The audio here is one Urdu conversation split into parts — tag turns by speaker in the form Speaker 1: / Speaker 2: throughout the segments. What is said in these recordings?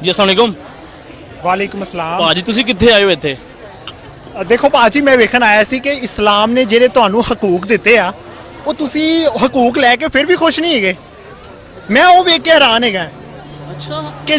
Speaker 1: ਜੀ ਅਸਲਾਮ ਅਲੈਕੁਮ
Speaker 2: ਵਾਲੇਕੁਮ ਅਸਲਾਮ
Speaker 1: ਭਾਜੀ ਤੁਸੀਂ ਕਿੱਥੇ ਆਏ ਹੋ ਇੱਥੇ
Speaker 2: ਦੇਖੋ ਭਾਜੀ ਮੈਂ ਵੇਖਣ ਆਇਆ ਸੀ ਕਿ ਇਸਲਾਮ ਨੇ ਜਿਹੜੇ ਤੁਹਾਨੂੰ ਹਕੂਕ ਦਿੱਤੇ ਆ ਉਹ ਤੁਸੀਂ ਹਕੂਕ ਲੈ ਕੇ ਫਿਰ ਵੀ ਖੁਸ਼ ਨਹੀਂ ਹੈਗੇ ਮੈਂ ਉਹ ਵੇਖ ਕੇ ਹੈਰਾਨ ਹੈਗਾ
Speaker 1: ਅੱਛਾ
Speaker 2: ਕਿ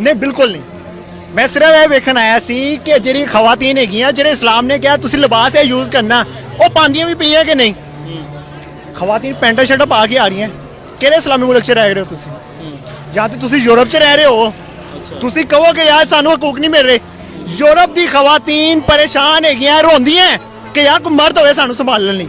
Speaker 2: ਨਹੀਂ ਬਿਲਕੁਲ ਨਹੀਂ ਮੈਂ ਸਿਰਫ ਇਹ ਵੇਖਣ ਆਇਆ ਸੀ ਕਿ ਜਿਹੜੀ ਖਵਾਤੀਨ ਹੈਗੀਆਂ ਜਿਹੜੇ ਇਸਲਾਮ ਨੇ ਕਿਹਾ ਤੁਸੀਂ ਲਿਬਾਸ ਇਹ ਯੂਜ਼ ਕਰਨਾ ਉਹ ਪਾਉਂਦੀਆਂ ਵੀ ਪਈਆਂ ਕਿ ਨਹੀਂ ਖਵਾਤੀਨ ਪੈਂਟਾਂ ਸ਼ਰਟਾਂ ਪਾ ਕੇ ਆ ਰਹੀਆਂ ਕਿਹੜੇ ਇਸਲਾਮੀ ਮੁਲਕ 'ਚ ਰਹਿ ਰਹੇ ਹੋ ਤੁਸੀਂ ਜਾਂ ਤੇ ਤੁਸੀਂ ਯੂਰਪ 'ਚ ਰਹਿ ਰਹੇ ਹੋ ਤੁਸੀਂ ਕਹੋ ਕਿ ਯਾਰ ਸਾਨੂੰ ਹਕੂਕ ਨਹੀਂ ਮਿਲ ਰਹੇ ਯੂਰਪ ਦੀ ਖਵਾਤੀਨ ਪਰੇਸ਼ਾਨ ਹੈਗੀਆਂ ਰੋਂਦੀਆਂ ਕਿ ਯਾਰ ਕੋਈ ਮਰਦ ਹੋਵੇ ਸਾਨੂੰ ਸੰਭਾਲਣ ਲਈ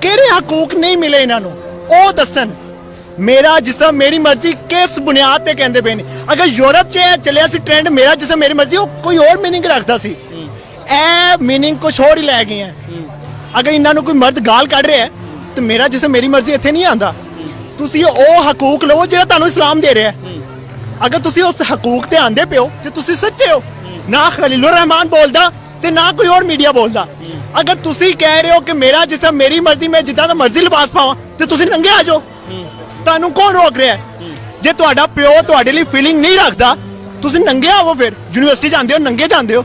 Speaker 2: ਕਿਹੜੇ ਹਕੂਕ ਨਹੀਂ ਮਿਲੇ ਇਹਨਾਂ ਨੂੰ ਉਹ ਦੱਸਣ ਮੇਰਾ ਜਿਸਮ ਮੇਰੀ ਮਰਜ਼ੀ ਕਿਸ ਬੁਨਿਆਦ ਤੇ ਕਹਿੰਦੇ ਪਏ ਨੇ ਅਗਰ ਯੂਰਪ 'ਚ ਇਹ ਚੱਲਿਆ ਸੀ ਟ੍ਰੈਂਡ ਮੇਰਾ ਜਿਸਮ ਮੇਰੀ ਮਰਜ਼ੀ ਉਹ ਕੋਈ ਹੋਰ ਮੀਨਿੰਗ ਰੱਖਦਾ ਸੀ ਇਹ ਮੀਨਿੰਗ ਕੁਝ ਹੋਰ ਹੀ ਲੈ ਗਏ ਹੈ ਅਗਰ ਇਹਨਾਂ ਨੂੰ ਕੋਈ ਮਰਦ ਗਾਲ ਕੱਢ ਰਿਹਾ ਹੈ ਤੇ ਮੇਰਾ ਜਿਸਮ ਮੇਰੀ ਮਰਜ਼ੀ ਇੱਥੇ ਨਹੀਂ ਆਂਦਾ ਤੁਸੀਂ ਉਹ ਹਕੂਕ ਲਵੋ ਜਿਹੜਾ ਤੁਹਾਨੂੰ ਇਸਲਾਮ ਦੇ ਰਿਹਾ ਅਗਰ ਤੁਸੀਂ ਉਸ ਹਕੂਕ ਤੇ ਆਂਦੇ ਪਿਓ ਤੇ ਤੁਸੀਂ ਸੱਚੇ ਹੋ ਨਾ ਖਲੀਲੁਰ ਰਹਿਮਾਨ ਬੋਲਦਾ ਤੇ ਨਾ ਕੋਈ ਹੋਰ ਮੀਡੀਆ ਬੋਲਦਾ ਅਗਰ ਤੁਸੀਂ ਕਹਿ ਰਹੇ ਹੋ ਕਿ ਮੇਰਾ ਜਿਸਮ ਮੇਰੀ ਮਰਜ਼ੀ ਮੈਂ ਜਿੱਦਾਂ ਦਾ ਮਰਜ਼ੀ ਲਿਬਾਸ ਪਾਵਾਂ ਤੇ ਤੁਸੀਂ ਨੰਗੇ ਆ ਜਾਓ ਤੁਹਾਨੂੰ ਕੌਣ ਰੋਕ ਰਿਹਾ ਜੇ ਤੁਹਾਡਾ ਪਿਓ ਤੁਹਾਡੇ ਲਈ ਫੀਲਿੰਗ ਨਹੀਂ ਰੱਖਦਾ ਤੁਸੀਂ ਨੰਗੇ ਆਵੋ ਫਿਰ ਯੂਨੀਵਰਸਿਟੀ ਜਾਂਦੇ ਹੋ ਨੰਗੇ ਜਾਂਦੇ ਹੋ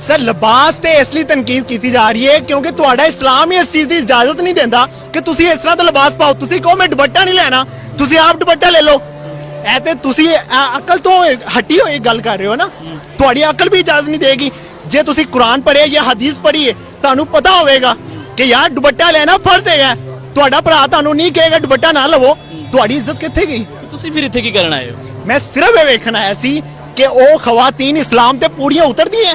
Speaker 2: ਸਰ ਲਿਬਾਸ ਤੇ ਇਸ ਲਈ ਤਨਕੀਦ ਕੀਤੀ ਜਾ ਰਹੀ ਹੈ ਕਿਉਂਕਿ ਤੁਹਾਡਾ ਇਸਲਾਮ ਹੀ ਇਸ ਚੀਜ਼ ਦੀ ਇਜਾਜ਼ਤ ਨਹੀਂ ਦਿੰਦਾ ਕਿ ਤੁਸੀਂ ਇਸ ਤਰ੍ਹਾਂ ਦਾ ਲਿਬਾਸ ਪਾਓ ਤੁਸੀਂ ਕਹੋ ਮੈਂ ਦੁਪੱਟਾ ਨਹੀਂ ਲੈਣਾ ਤੁਸੀਂ ਆਪ ਦੁਪੱਟਾ ਲੈ ਲਓ ਐ ਤੇ ਤੁਸੀਂ ਅਕਲ ਤੋਂ ਹਟੀ ਹੋਈ ਗੱਲ ਕਰ ਰਹੇ ਹੋ ਨਾ ਤੁਹਾਡੀ ਅਕਲ ਵੀ ਇਜਾਜ਼ਤ ਨਹੀਂ ਦੇਗੀ ਜੇ ਤੁਸੀਂ ਕੁਰਾਨ ਪੜ੍ਹਿਆ ਜਾਂ ਹਦੀਸ ਪੜ੍ਹੀ ਹੈ ਤੁਹਾਨੂੰ ਪਤਾ ਹੋਵੇਗਾ ਕਿ ਯਾਰ ਦੁਪੱਟਾ ਲੈਣਾ ਫਰਜ਼ ਹੈਗਾ ਤੁਹਾਡਾ ਭਰਾ ਤੁਹਾਨੂੰ ਨਹੀਂ ਕਹੇਗਾ ਦੁਪੱਟਾ ਨਾ ਲਵੋ ਤੁਹਾਡੀ ਇੱਜ਼ਤ ਕਿੱਥੇ ਗਈ
Speaker 1: ਤੁਸੀਂ ਫਿਰ ਇੱਥੇ ਕੀ ਕਰਨ ਆਏ ਹੋ
Speaker 2: ਮੈਂ ਸਿਰਫ ਇਹ ਵੇਖਣ ਆਇਆ ਸੀ ਕਿ ਉਹ ਖਵਾਤੀਨ ਇਸਲਾਮ ਤੇ ਪੂਰੀਆਂ ਉਤਰਦੀ ਹੈ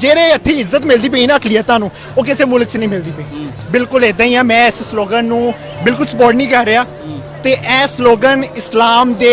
Speaker 2: ਜਿਹੜੇ ਇੱਥੇ ਇੱਜ਼ਤ ਮਿਲਦੀ ਪਈ ਨਾ ਅਕਲੀਤਾਂ ਨੂੰ ਉਹ ਕਿਸੇ ਮੁਲਕ 'ਚ ਨਹੀਂ ਮਿਲਦੀ ਪਈ ਬਿਲਕੁਲ ਇਦਾਂ ਹੀ ਆ ਮੈਂ ਇਸ ਸਲੋਗਨ ਨੂੰ ਬਿਲਕੁਲ ਸਪੋਰਟ ਨਹੀਂ ਕਰ ਰਿਹਾ ਤੇ ਇਹ ਸਲੋਗਨ ਇਸਲਾਮ ਦੇ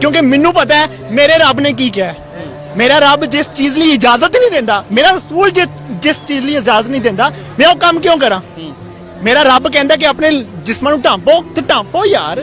Speaker 2: ਕਿਉਂਕਿ ਮੈਨੂੰ ਪਤਾ ਹੈ ਮੇਰੇ ਰੱਬ ਨੇ ਕੀ ਕਿਹਾ ਮੇਰਾ ਰੱਬ ਜਿਸ ਚੀਜ਼ ਲਈ ਇਜਾਜ਼ਤ ਨਹੀਂ ਦਿੰਦਾ ਮੇਰਾ ਰਸੂਲ ਜਿਸ ਚੀਜ਼ ਲਈ ਇਜਾਜ਼ਤ ਨਹੀਂ ਦਿੰਦਾ ਮੈਂ ਉਹ ਕੰਮ ਕਿਉਂ ਕਰਾਂ ਮੇਰਾ ਰੱਬ ਕਹਿੰਦਾ ਕਿ ਆਪਣੇ ਜਿਸਮਾਂ ਨੂੰ ਢਾਂਪੋ ਤੇ ਢਾਂਪੋ ਯਾਰ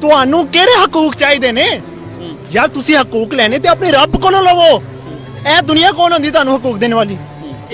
Speaker 2: ਤੁਹਾਨੂੰ ਕਿਹੜੇ ਹਕੂਕ ਚਾਹੀਦੇ ਨੇ ਯਾਰ ਤੁਸੀਂ ਹਕੂਕ ਲੈਣੇ ਤੇ ਆਪਣੇ ਰੱਬ ਕੋਲੋਂ ਲਵੋ ਇਹ ਦੁਨੀਆ ਕੌਣ ਹੁੰਦੀ ਤੁਹਾਨੂੰ ਹਕੂਕ ਦੇਣ ਵਾਲੀ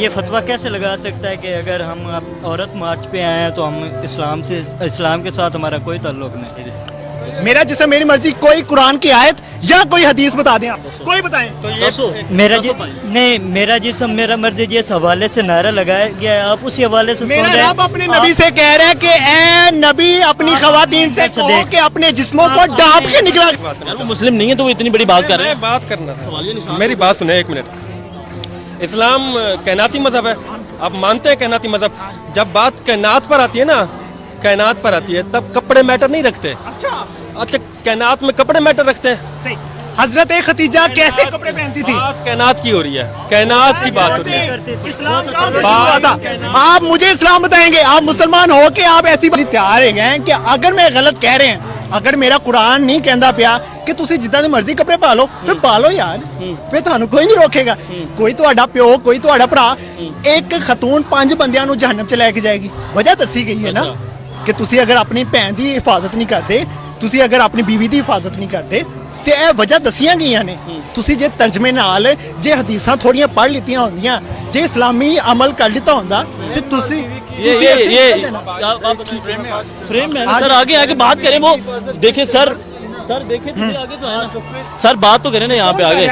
Speaker 3: یہ فتویٰ کیسے لگا سکتا ہے کہ اگر ہم عورت مارچ پہ آئے ہیں تو ہم اسلام کے ساتھ ہمارا کوئی تعلق نہیں؟
Speaker 2: میرا جسم میری مرضی، کوئی قرآن کی آیت یا کوئی حدیث بتا دیں آپ، کوئی بتائیں.
Speaker 3: میرا جسم میرا مرضی جس حوالے سے نعرہ لگایا گیا ہے، آپ اسی حوالے سے سن رہے
Speaker 2: میرا
Speaker 3: ہیں.
Speaker 2: رب اپنے نبی سے کہہ رہا ہے کہ اے نبی اپنی خواتین سے کہو کہ اپنے جسموں کو ڈانپ کے نکلا.
Speaker 1: یار وہ مسلم نہیں ہے تو وہ اتنی بڑی بات کر رہے ہیں.
Speaker 4: بات کرنا
Speaker 1: سوالیہ نشان
Speaker 4: میری بات سنیں ایک منٹ. اسلام کائناتی مذہب ہے، آپ مانتے ہیں کائناتی مذہب. جب بات کائنات پر آتی ہے نا، کائنات پر آتی ہے تب کپڑے میٹر نہیں رکھتے. اچھا کائنات میں کپڑے میٹر رکھتے ہیں؟
Speaker 2: حضرت خدیجہ کیسے کپڑے پہنتی تھی؟
Speaker 4: بات کائنات کی ہو رہی ہے، کائنات کی بات ہو رہی ہے.
Speaker 2: اسلام کہاں سے شروع ہوا تھا؟ آپ مجھے اسلام بتائیں گے؟ آپ مسلمان ہو کے آپ ایسی بات تیار ہیں کہ اگر میں غلط کہہ رہے ہیں، اگر میرا قرآن نہیں کہندا پیا کہ تسی جتنا مرضی کپڑے پالو پھر پالو یار، پھر تھانوں کوئی نہیں روکے گا. کوئی تہاڈا پیو، کوئی تہاڈا بھرا. ایک خاتون 5 بندیاں نو جہنم چ لے کے جائے گی. وجہ دسی گئی ہے نا کہ تسی اگر اپنی بہن دی حفاظت نہیں کرتے، تسی اگر اپنی بیوی دی حفاظت نہیں کرتے تے اے وجہ دسیاں گئیاں نے. تسی جے ترجمے نال جے حدیثاں تھوڑیاں پڑھ لیتیاں ہوندیاں، جے اسلامی عمل کر لیتا ہوندا تے تسی
Speaker 1: یہ فریم میں سر آگے آگے بات کریں. وہ دیکھیں سر دیکھیں آگے تو ہے سر، بات تو کریں نا یہاں پہ آگے.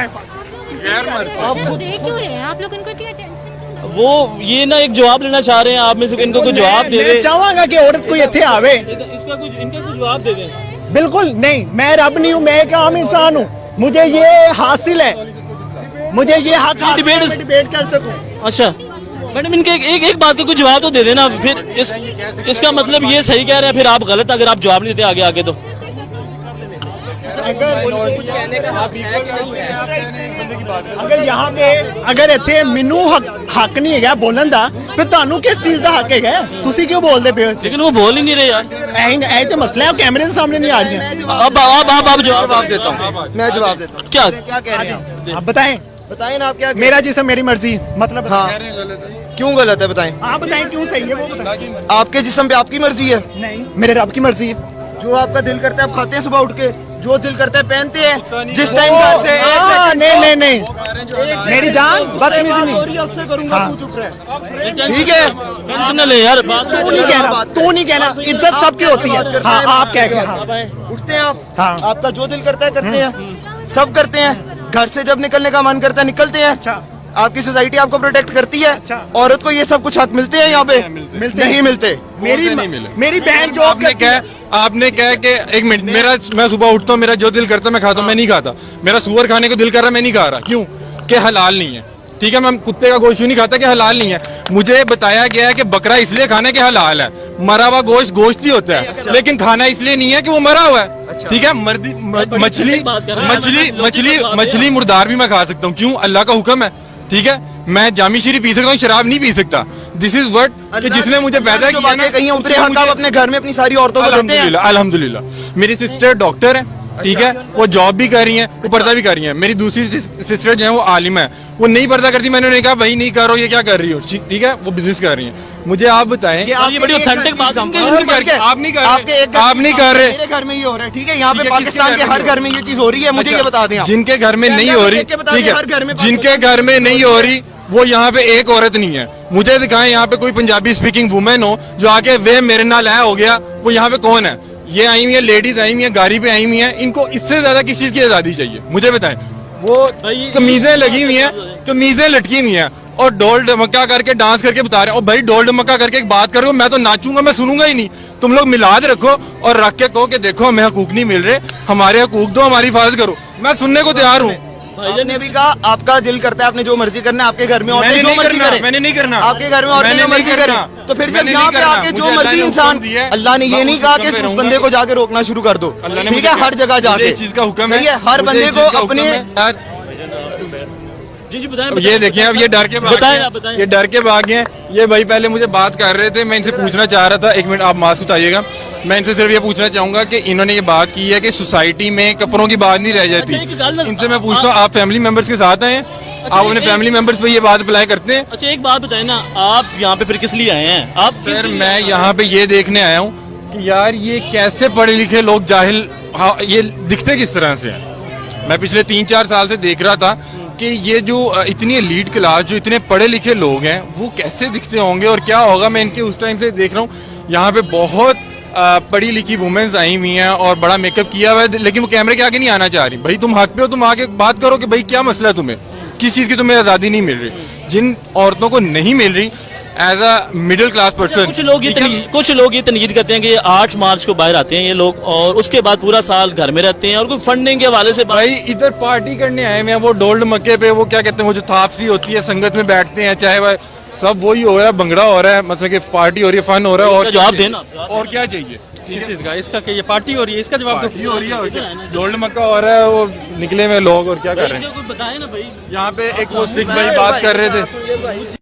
Speaker 5: دیکھ کیوں رہے ہیں آپ لوگ؟ ان کو اتنی ٹینشن؟
Speaker 1: وہ یہ نا ایک جواب لینا چاہ رہے ہیں آپ میں سے، ان کو کوئی جواب دے دے.
Speaker 2: میں چاہوں گا کہ عورت کوئی ایتھے آوے.
Speaker 1: اس کا کچھ ان کا کچھ جواب دے دیں.
Speaker 2: بالکل نہیں، میں رب نہیں ہوں، میں ایک عام انسان ہوں. مجھے یہ حاصل ہے، مجھے یہ حق حاصل ہے کہ میں ڈیبیٹ کر سکوں.
Speaker 1: اچھا میڈم ان کے ایک بات کا کچھ جواب تو دے دینا. پھر اس کا مطلب یہ صحیح کہہ رہے ہیں، پھر آپ غلط اگر آپ جواب نہیں دیتے آگے تو.
Speaker 2: اگر یہاں پہ اگر ایتھے مینوں حق نہیں ہے بولن دا، پھر تانوں کس چیز دا حق ہے؟ تسی کیوں بول دے پے ہو؟
Speaker 1: لیکن وہ بول ہی نہیں رہے یار.
Speaker 2: اے تے مسئلہ ہے، کیمرے کے سامنے نہیں آ رہی ہیں.
Speaker 1: آپ جواب
Speaker 6: دیتا ہوں، میں جواب دیتا ہوں.
Speaker 1: کیا
Speaker 6: کہہ رہے ہیں
Speaker 2: آپ بتائیں.
Speaker 6: بتائیں نا آپ کیا.
Speaker 2: میرا جسم میری مرضی، مطلب
Speaker 6: ہاں کیوں غلط ہے بتائیں.
Speaker 2: آپ بتائیں کیوں صحیح ہے وہ بتائیں.
Speaker 6: آپ کے جسم پہ آپ کی مرضی ہے.
Speaker 2: نہیں، میرے رب کی مرضی ہے.
Speaker 6: جو آپ کا دل کرتا ہے آپ کھاتے ہیں صبح اٹھ کے، جو دل کرتا ہے پہنتے ہیں. جس ٹائم گھر سے
Speaker 2: نہیں میری جان بدتمیزی نہیں. ہاں
Speaker 6: ٹھیک ہے
Speaker 1: ٹینشن نہ لے یار.
Speaker 2: تو نہیں کہنا، عزت سب کی ہوتی ہے. ہاں آپ کہہ کے ہاں
Speaker 6: اٹھتے ہیں آپ،
Speaker 2: ہاں.
Speaker 6: آپ کا جو دل کرتا ہے کرتے ہیں، سب کرتے ہیں. گھر سے جب نکلنے کا من کرتا ہے نکلتے ہیں.
Speaker 2: اچھا
Speaker 6: آپ کی سوسائٹی آپ کو پروٹیکٹ کرتی ہے.
Speaker 2: اچھا.
Speaker 6: عورت کو یہ سب کچھ حق ملتے ہیں یہاں پہ؟ نہیں ملتے.
Speaker 2: میری بہن جو
Speaker 7: آپ نے کہا کہ ایک منٹ، میں صبح اٹھتا ہوں، میرا جو دل کرتا ہے میں کھاتا ہوں. میں نہیں کھاتا. میرا سور کھانے کو دل کر رہا ہے، میں نہیں کھا رہا. کیوں؟ کہ حلال نہیں ہے. ٹھیک ہے، میں کتے کا گوشت نہیں کھاتا کہ حلال نہیں ہے. مجھے بتایا گیا ہے کہ بکرا اس لیے کھانا کہ حلال ہے. مرا ہوا گوشت ہی ہوتا ہے، لیکن کھانا اس لیے نہیں ہے کہ وہ مرا ہوا ہے. ٹھیک ہے، مچھلی مردار بھی میں کھا سکتا ہوں. کیوں؟ اللہ کا حکم ہے. ٹھیک ہے، میں جامی شریف پی سکتا ہوں، شراب نہیں پی سکتا. دس از ورڈ کہ جس نے مجھے پیدا کیا نا،
Speaker 6: کہیں اترے حق آپ اپنے گھر میں اپنی ساری عورتوں کو دیتے ہیں.
Speaker 7: الحمدللہ. میری سسٹر ڈاکٹر ہے، ٹھیک ہے، وہ جاب بھی کر رہی ہیں، وہ پردہ بھی کر رہی ہیں. میری دوسری سسٹر جو ہیں وہ عالم ہے، وہ نہیں پردہ کرتی. میں نے کہا بھائی نہیں کرو، یہ کیا کر رہی ہو؟ ٹھیک ہے، وہ بزنس کر رہی ہیں. مجھے آپ بتائیں،
Speaker 1: یہ بڑی authentic بات ہے.
Speaker 7: آپ نہیں کر رہے.
Speaker 6: میرے گھر میں یہ ہو رہا ہے. ٹھیک ہے، یہاں پہ پاکستان کے ہر گھر میں یہ چیز ہو رہی ہے. مجھے یہ بتا دیں
Speaker 7: جن کے گھر میں نہیں ہو رہی، ٹھیک ہے، جن کے گھر میں نہیں ہو رہی وہ یہاں پہ ایک عورت نہیں ہے. مجھے دکھائیں یہاں پہ کوئی پنجابی اسپیکنگ وومن ہو جو آ کے وہ میرے نال ہے ہو گیا، وہ یہاں پہ کون ہے؟ یہ آئی ہوئی ہیں لیڈیز، آئی ہوئی ہیں گاڑی پہ آئی ہوئی ہیں. ان کو اس سے زیادہ کس چیز کی آزادی چاہیے؟ مجھے بتائیں. وہ قمیضیں لگی ہوئی ہیں، قمیضیں لٹکی ہوئی ہیں اور ڈول ڈمکا کر کے ڈانس کر کے بتا رہے ہیں. اور بھائی ڈول ڈمکا کر کے ایک بات کرو، میں تو ناچوں گا، میں سنوں گا ہی نہیں. تم لوگ میلاد رکھو اور رکھ کے کہو کہ دیکھو ہمیں حقوق نہیں مل رہے، ہمارے حقوق دو، ہماری حفاظت کرو. میں سننے کو تیار ہوں.
Speaker 6: آپ نے بھی کہا آپ کا دل کرتا ہے آپ نے جو مرضی کرنا ہے. آپ کے گھر میں عورتیں جو مرضی کریں.
Speaker 7: میں نے نہیں کرنا.
Speaker 6: آپ کے گھر میں عورتیں جو مرضی کریں. تو پھر جب یہاں پہ آ کے جو مرضی انسان، اللہ نے یہ نہیں کہا کہ اس بندے کو جا کے روکنا شروع کر دو. ٹھیک ہے، ہر جگہ جا کے
Speaker 7: چیز کا حکم ہے.
Speaker 6: صحیح ہے، ہر بندے کو اپنے.
Speaker 1: جی بتائیں.
Speaker 7: یہ دیکھیں اب یہ ڈر کے یہ ڈر کے بھاگ گئے. یہ بھائی پہلے مجھے بات کر رہے تھے، میں ان سے پوچھنا چاہ رہا تھا. ایک منٹ آپ ماسک اٹھائیے گا. میں ان سے صرف یہ پوچھنا چاہوں گا کہ انہوں نے یہ بات کی ہے کہ سوسائٹی میں کپڑوں کی بات نہیں رہ جاتی. ان سے میں پوچھتا ہوں آپ فیملی ممبرس کے ساتھ آئے ہیں؟ آپ اپنے فیملی ممبرس پہ یہ بات اپلائی کرتے ہیں؟
Speaker 1: اچھا ایک بات بتائیں نا، آپ یہاں پہ پھر کس لیے آئے ہیں؟ آپ
Speaker 7: سر میں یہاں پہ یہ دیکھنے آیا ہوں کہ یار یہ کیسے پڑھے لکھے لوگ جاہل یہ دکھتے کس طرح سے ہیں. میں پچھلے 3-4 سال سے دیکھ رہا تھا کہ یہ جو اتنی ایلیٹ کلاس جو اتنے پڑھے لکھے لوگ ہیں وہ کیسے دکھتے ہوں گے اور کیا ہوگا. میں ان کے اس ٹائم سے دیکھ رہا ہوں یہاں پہ بہت پڑھی لکھی وومنز آئی ہوئی ہیں اور بڑا میک اپ کیا ہوا ہے, لیکن وہ کیمرے کے آگے نہیں آنا چاہ رہی. بھائی تم حق پہ ہو, تم آگے بات کرو کہ بھائی کیا مسئلہ ہے تمہیں, کس چیز کی تمہیں آزادی نہیں مل رہی. جن عورتوں کو نہیں مل رہی as a middle class person.
Speaker 1: کچھ لوگ یہ تنقید کرتے ہیں کہ 8 مارچ کو باہر آتے ہیں یہ لوگ اور اس کے بعد پورا سال گھر میں رہتے ہیں اور کوئی فنڈنگ کے حوالے سے
Speaker 7: بھائی ادھر پارٹی کرنے آئے ہوئے ہیں, وہ ڈولڈ مکے پہ وہ کیا کہتے ہیں, وہ جو تھاپسی ہوتی ہے سنگت میں بیٹھتے ہیں, چاہے وہ سب وہی ہو رہا ہے, بنگڑا ہو رہا ہے, مطلب کہ پارٹی ہو رہی ہے, فن ہو رہا ہے. اور
Speaker 1: جواب دینا
Speaker 7: اور کیا چاہیے
Speaker 4: اس کا کہ یہ پارٹی ہو رہی ہے, اس کا جواب دو.
Speaker 7: ڈولڈ مکہ ہو رہا ہے, وہ نکلے ہوئے لوگ اور کیا کر رہے ہیں.
Speaker 1: بتائیں نا بھائی.
Speaker 7: یہاں پہ ایک وہ سکھ بھائی بات کر رہے تھے.